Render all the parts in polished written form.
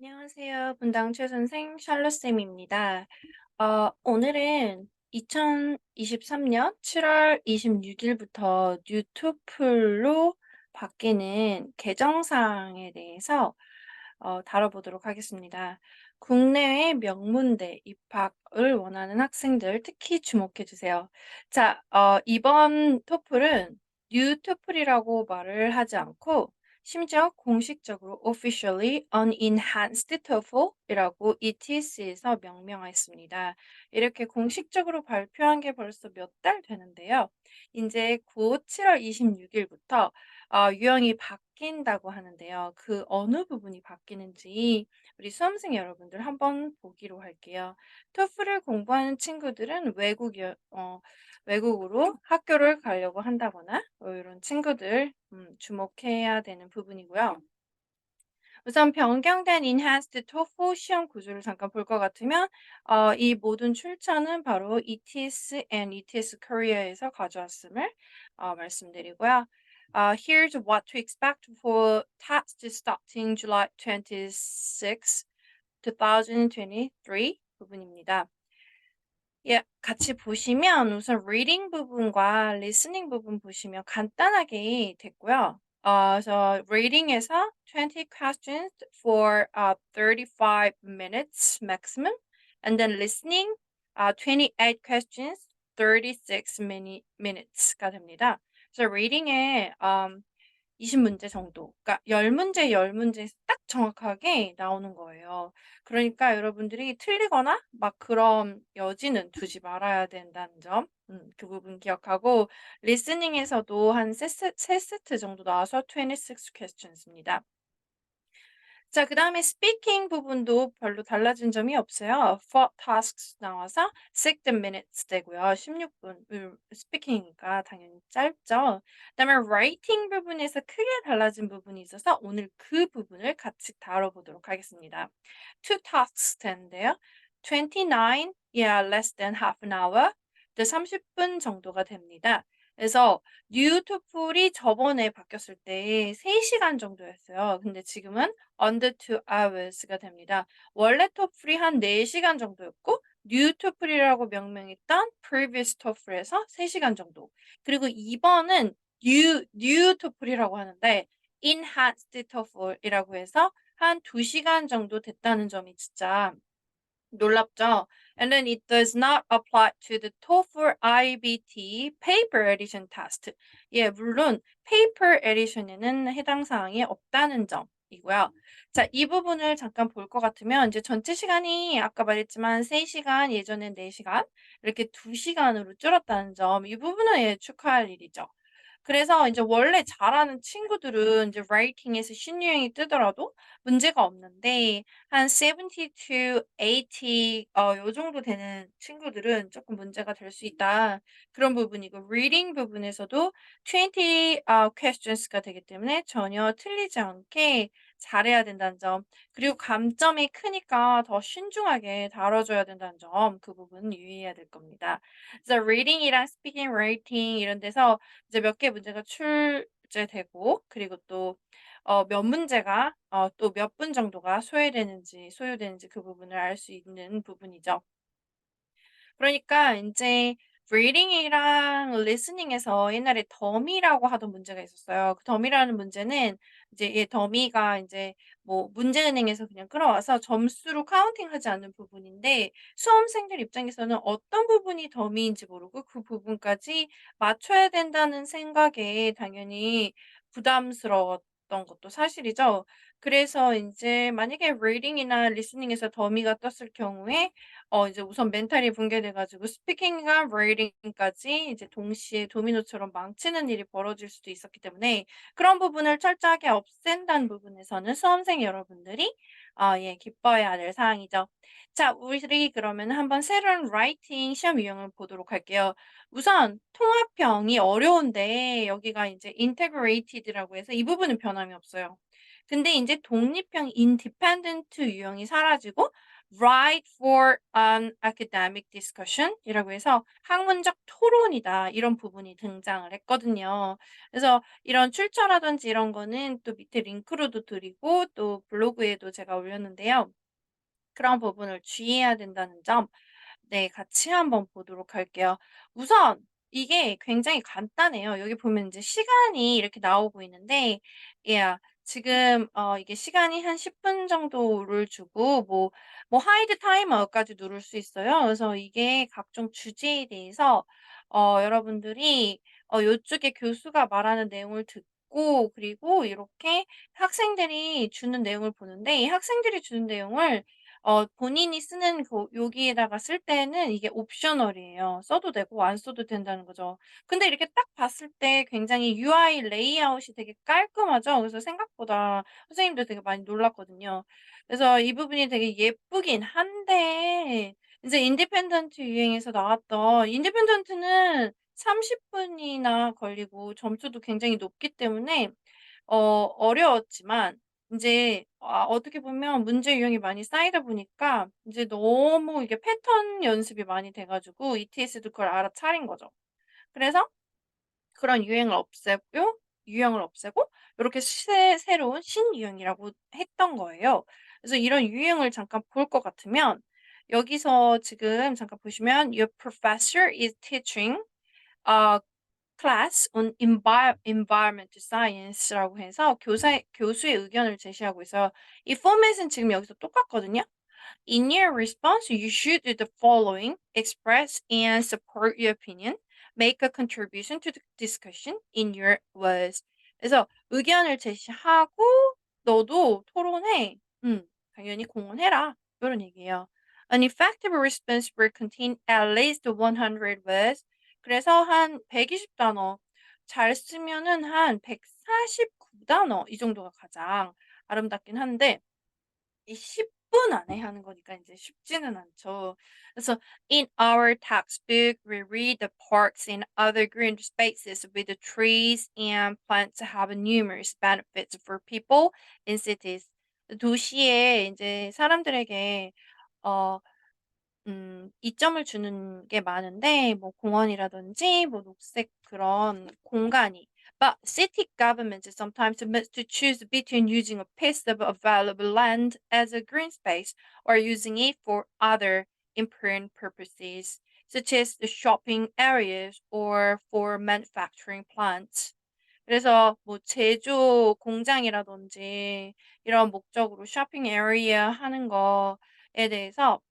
안녕하세요. 분당 최선생 샬롯쌤입니다. 오늘은 2023년 7월 26일부터 뉴토플로 바뀌는 개정사항에 대해서 다뤄보도록 하겠습니다. 국내외 명문대 입학을 원하는 학생들 특히 주목해 주세요. 자, 이번 토플은 뉴토플이라고 말을 하지 않고 심지어 공식적으로 officially unenhanced TOEFL이라고 ETS에서 명명했습니다. 이렇게 공식적으로 발표한 게 벌써 몇 달 되는데요. 이제 곧 7월 26일부터 유형이 바뀐다고 하는데요. 그 어느 부분이 바뀌는지 우리 수험생 여러분들 한번 보기로 할게요. 토플을 공부하는 친구들은 외국으로 학교를 가려고 한다거나 이런 친구들 주목해야 되는 부분이고요. 우선 변경된 Enhanced TOEFL 시험 구조를 잠깐 볼 것 같으면 이 모든 출처는 바로 ETS and ETS Korea에서 가져왔음을 말씀드리고요. Here's what to expect for test starting July 26, 2023 부분입니다. 예, 같이 보시면 우선 reading 부분과 listening 부분 보시면 간단하게 됐고요. 그래서 reading에서 20 questions for 35 minutes maximum, and then listening 28 questions, 36 minutes가 됩니다. 그래서 reading에 20문제 정도, 그러니까 10문제, 10문제 딱 정확하게 나오는 거예요. 그러니까 여러분들이 틀리거나 막 그런 여지는 두지 말아야 된다는 점, 그 부분 기억하고 리스닝에서도 한 세 세트 정도 나와서 26 questions입니다. 자, 그다음에 스피킹 부분도 별로 달라진 점이 없어요. For tasks 나와서 60 minutes 되고요. 16분 스피킹이니까 당연히 짧죠. 그다음에 writing 부분에서 크게 달라진 부분이 있어서 오늘 그 부분을 같이 다뤄보도록 하겠습니다. Two tasks 되는데요. 29, yeah, less than half an hour. 30분 정도가 됩니다. 그래서 뉴토플이 저번에 바뀌었을 때 3시간 정도였어요. 근데 지금은 under 2 hours가 됩니다. 원래 토플이 한 4시간 정도였고 뉴 토플이라고 명명했던 previous 토플에서 3시간 정도. 그리고 이번은 뉴 토플이라고 하는데 enhanced TOEFL이라고 해서 한 2시간 정도 됐다는 점이 진짜 놀랍죠? And then it does not apply to the TOEFL IBT paper edition test. 예, 물론 paper edition에는 해당 사항이 없다는 점이고요. 자, 이 부분을 잠깐 볼 것 같으면 이제 전체 시간이 아까 말했지만 3시간, 예전엔 4시간 이렇게 2시간으로 줄었다는 점, 이 부분은 예, 축하할 일이죠. 그래서 이제 원래 잘하는 친구들은 이제 라이팅에서 신유형이 뜨더라도 문제가 없는데 한 70 to 80 요 정도 되는 친구들은 조금 문제가 될 수 있다. 그런 부분이고 reading 부분에서도 20 questions가 되기 때문에 전혀 틀리지 않게 잘해야 된다는 점. 그리고 감점이 크니까 더 신중하게 다뤄줘야 된다는 점. 그 부분 유의해야 될 겁니다. 그래서 reading이랑 speaking, writing 이런 데서 이제 몇 개 문제가 출제되고 그리고 또 몇 문제가 또 몇 분 정도가 소요되는지 그 부분을 알 수 있는 부분이죠. 그러니까 인제 reading이랑 listening에서 옛날에 더미라고 하던 문제가 있었어요. 그 더미라는 문제는 이제 더미가 인제 뭐 문제은행에서 그냥 끌어와서 점수로 카운팅하지 않는 부분인데 수험생들 입장에서는 어떤 부분이 더미인지 모르고 그 부분까지 맞춰야 된다는 생각에 당연히 부담스러웠던 것도 사실이죠. 그래서 인제 만약에 reading이나 listening에서 더미가 떴을 경우에 이제 우선 멘탈이 붕괴돼 가지고 스피킹과 리딩까지 이제 동시에 도미노처럼 망치는 일이 벌어질 수도 있었기 때문에 그런 부분을 철저하게 없앤다는 부분에서는 수험생 여러분들이 예 기뻐해야 될 사항이죠. 자, 우리 그러면 한번 새로운 라이팅 시험 유형을 보도록 할게요. 우선 통합형이 어려운데 여기가 이제 인테그레이티드라고 해서 이 부분은 변함이 없어요. 근데 인제 독립형 independent 유형이 사라지고 Right for an academic discussion 이라고 해서 학문적 토론이다. 이런 부분이 등장을 했거든요. 그래서 이런 출처라든지 이런 거는 또 밑에 링크로도 드리고 또 블로그에도 제가 올렸는데요. 그런 부분을 주의해야 된다는 점 네 같이 한번 보도록 할게요. 우선 이게 굉장히 간단해요. 여기 보면 이제 시간이 이렇게 나오고 있는데 예 지금 이게 시간이 한 10분 정도를 주고 하이드 타이머까지 누를 수 있어요. 그래서 이게 각종 주제에 대해서 여러분들이 요쪽에 교수가 말하는 내용을 듣고 그리고 이렇게 학생들이 주는 내용을 보는데 이 학생들이 주는 내용을 본인이 쓰는 여기에다가 쓸 때는 이게 옵셔널이에요. 써도 되고 안 써도 된다는 거죠. 근데 이렇게 딱 봤을 때 굉장히 UI 레이아웃이 되게 깔끔하죠. 그래서 생각보다 선생님들 되게 많이 놀랐거든요. 그래서 이 부분이 되게 예쁘긴 한데 이제 인디펜던트 유행에서 나왔던 인디펜던트는 30 분이나 걸리고 점수도 굉장히 높기 때문에 어려웠지만 인제 어떻게 보면 문제 유형이 많이 쌓이다 보니까 이제 너무 이게 패턴 연습이 많이 돼 가지고 ETS도 그걸 알아차린 거죠. 그래서 그런 유형을 없애고 요렇게 새로운 신유형이라고 했던 거예요. 그래서 이런 유형을 잠깐 볼 것 같으면 여기서 지금 잠깐 보시면 "Your professor is teaching" 어 class on environmental science라고 해서 교수의 의견을 제시하고 있어요. 이 포맷은 지금 여기서 똑같거든요. In your response, you should do the following: express and support your opinion, make a contribution to the discussion in your words. 그래서 의견을 제시하고 너도 토론해. 당연히 공헌해라. 이런 얘기예요. An effective response will contain at least 100 words. 그래서 한 120 단어, 잘 쓰면은 한 149 단어 이 정도가 가장 아름답긴 한데 이 10분 안에 하는 거니까 인제 쉽지는 않죠. 그래서 "In our textbook, we read the parks and other green spaces with the trees and plants have numerous benefits for people in cities." 도시에 인제 사람들에게 어 이점을 주는 게 많은데 공원이라든지 녹색 그런 공간이 But city governments sometimes must to choose between using a piece of available land as a green space or using it for other important purposes, such as the shopping areas or for manufacturing plants. 그래서 제조 공장이라든지 이런 목적으로 쇼핑 에리어 하는 거에 대해서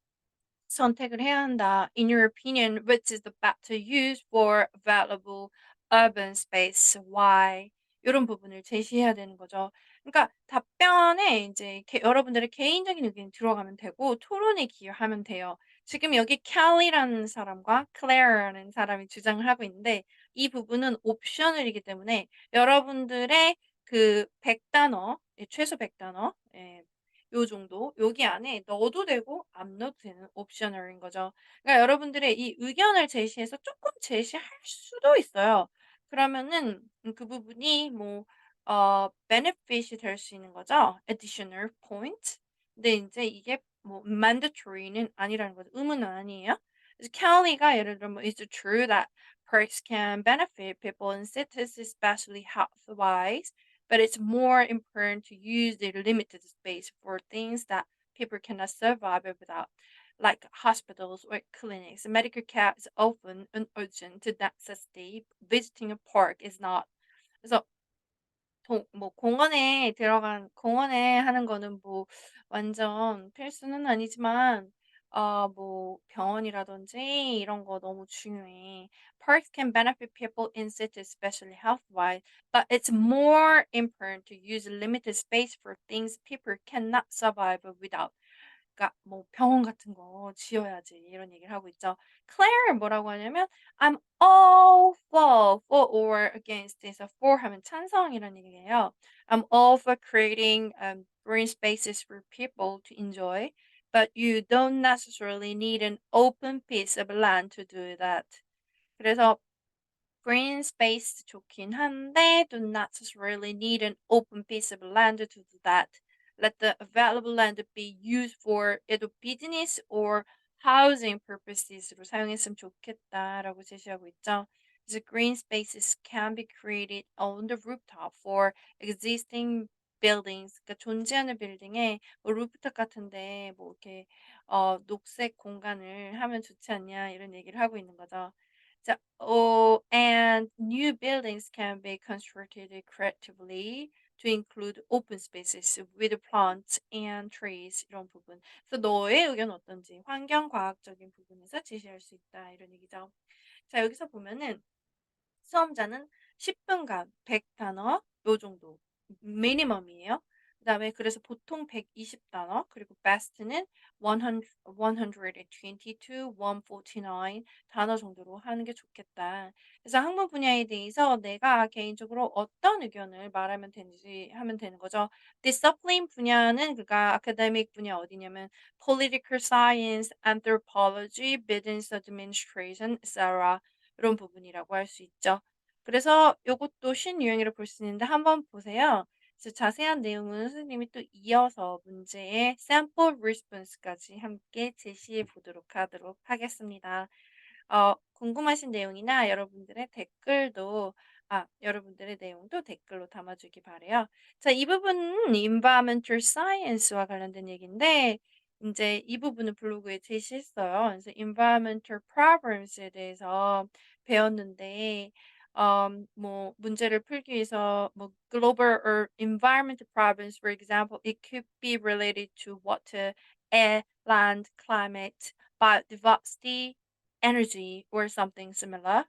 선택을 해야 한다. In your opinion, which is the better use for available urban space? Why? 요런 부분을 제시해야 되는 거죠. 그러니까 답변에 인제 여러분들의 개인적인 의견이 들어가면 되고 토론에 기여하면 돼요. 지금 여기 캘리라는 사람과 클레어라는 사람이 주장을 하고 있는데 이 부분은 옵셔널이기 때문에 여러분들의 그 100 단어 최소 100 단어 요 정도 여기 안에 넣어도 되고 안 넣어도 되는 옵셔널인 거죠. 그러니까 여러분들의 이 의견을 제시해서 조금 제시할 수도 있어요. 그러면은 그 부분이 benefit이 될 수 있는 거죠. additional point. 근데 인제 이게 mandatory는 아니라는 거죠. 의무는 아니에요. 그래서 캘리가 예를 들면 "It's true that perks can benefit people in cities, especially health-wise. But it's more important to use the limited space for things that people cannot survive without, like hospitals or clinics. Medical care is often an urgent necessity. Visiting a park is not." 그래서 공원에 하는 거는 완전 필수는 아니지만 병원이라든지 이런 거 너무 중요해. Parks can benefit people in cities, especially health-wise, but it's more important to use limited space for things people cannot survive without. 그러니까 병원 같은 거 지어야지 이런 얘기를 하고 있죠. 클레어는 뭐라고 하냐면 I'm all for or against 에서 for 하면 찬성이라는 얘기예요. I'm all for creating green spaces for people to enjoy, but you don't necessarily need an open piece of land to do that. 그래서 green space 좋긴 한데 do not necessarily need an open piece of land to do that. Let the available land be used for either business or housing purposes로 사용했으면 좋겠다라고 제시하고 있죠. 그래서 green spaces can be created on the rooftop for existing buildings. 그러니까 존재하는 빌딩에 뭐 루프탑 같은데 뭐 이렇게 녹색 공간을 하면 좋지 않냐 이런 얘기를 하고 있는 거죠. 자, and new buildings can be constructed creatively to include open spaces with plants and trees 이런 부분. 그래서 너의 의견은 어떤지 환경과학적인 부분에서 제시할 수 있다 이런 얘기죠. 자, 여기서 보면은 수험자는 10 분간 100 단어 요 정도 미니멈이에요. 그다음에 그래서 보통 120 단어 그리고 best는 120 to 149 단어 정도로 하는 게 좋겠다. 그래서 학문 분야에 대해서 내가 개인적으로 어떤 의견을 말하면 되는지 하면 되는 거죠. discipline 분야는 그러니까 academic 분야 어디냐면 political science, anthropology, business administration, etc. 이런 부분이라고 할 수 있죠. 그래서 요것도 신유형이라 볼 수 있는데 한번 보세요. 그래서 자세한 내용은 선생님이 또 이어서 문제의 sample response까지 함께 제시해 보도록 하도록 하겠습니다. 궁금하신 내용이나 여러분들의 내용도 댓글로 담아주기 바라요. 자, 이 부분은 environmental science와 관련된 얘기인데 인제 이 부분을 블로그에 제시했어요. 그래서 environmental problems에 대해서 배웠는데 뭐 문제를 풀기 위해서 뭐 global or environmental problems, for example, it could be related to water, air, land, climate, biodiversity, energy or something similar.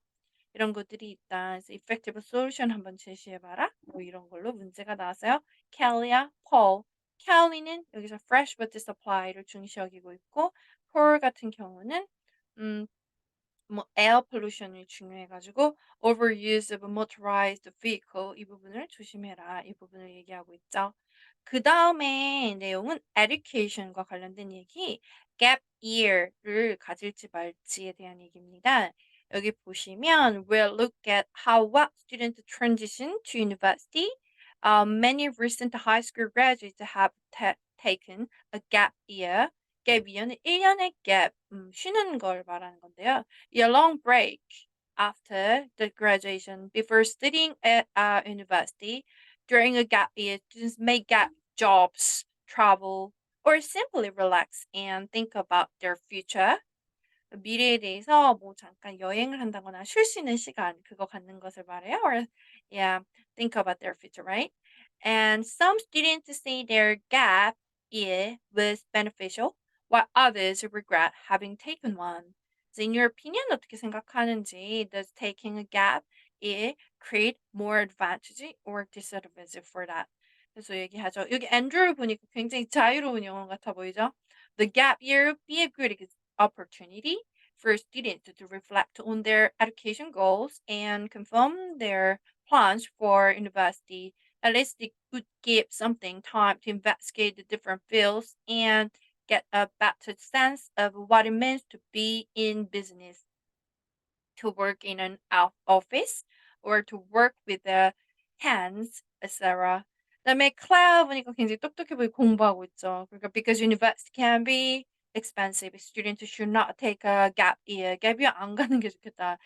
이런 것들이 있다. 그래서 effective solution 한번 제시해 봐라. 뭐 이런 걸로 문제가 나왔어요. Kelly와 Paul. Kelly는 여기서 fresh water supply를 중시 여기고 있고 Paul 같은 경우는 음 뭐 에어 pollution이 중요해 가지고 overuse of motorized vehicle 이 부분을 조심해라. 이 부분을 얘기하고 있죠. 그다음에 내용은 education과 관련된 얘기 gap year를 가질지 말지에 대한 얘기입니다. 여기 보시면 we'll look at how what students transition to university. Many recent high school graduates have taken a gap year. 갭 이어는 1 년의 갭 쉬는 걸 말하는 건데요. A long break after the graduation before studying at a university. During a gap year, students may get jobs, travel, or simply relax and think about their future. 미래에 대해서 뭐 잠깐 여행을 한다거나 쉴 수 있는 시간 그거 갖는 것을 말해요. Or yeah, think about their future, right? And some students say their gap year was beneficial, while others regret having taken one. So in your opinion, 어떻게 생각하는지 does taking a gap year create more advantage or disadvantage for that? 그래서 얘기하죠. 여기 앤드루를 보니까 굉장히 자유로운 영어 같아 보이죠? The gap year be a good opportunity for students to reflect on their education goals and confirm their plans for university. At least it would give something time to investigate the different fields and get a better sense of what it means to be in business, to work in an office, or to work with the hands, etc. 그다음에 클레어 보니까 굉장히 똑똑해 보이고 공부하고 있죠. 그러니까 because university can be expensive, students should not take a gap year. gap year 안 가는 게 좋겠다.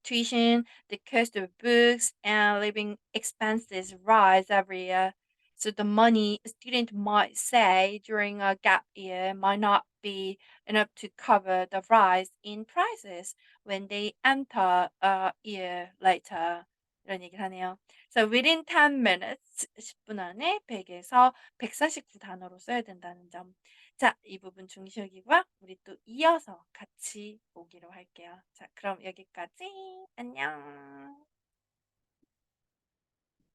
Tuition, the cost of books, and living expenses rise every year. So the money a student might say during a gap year might not be enough to cover the rise in prices when they enter a year later. 이런 얘기를 하네요. So within 10 minutes, 10분 안에 100에서 149 단어로 써야 된다는 점. 자, 이 부분 중시 여기고요. 우리 또 이어서 같이 보기로 할게요. 자, 그럼 여기까지. 안녕.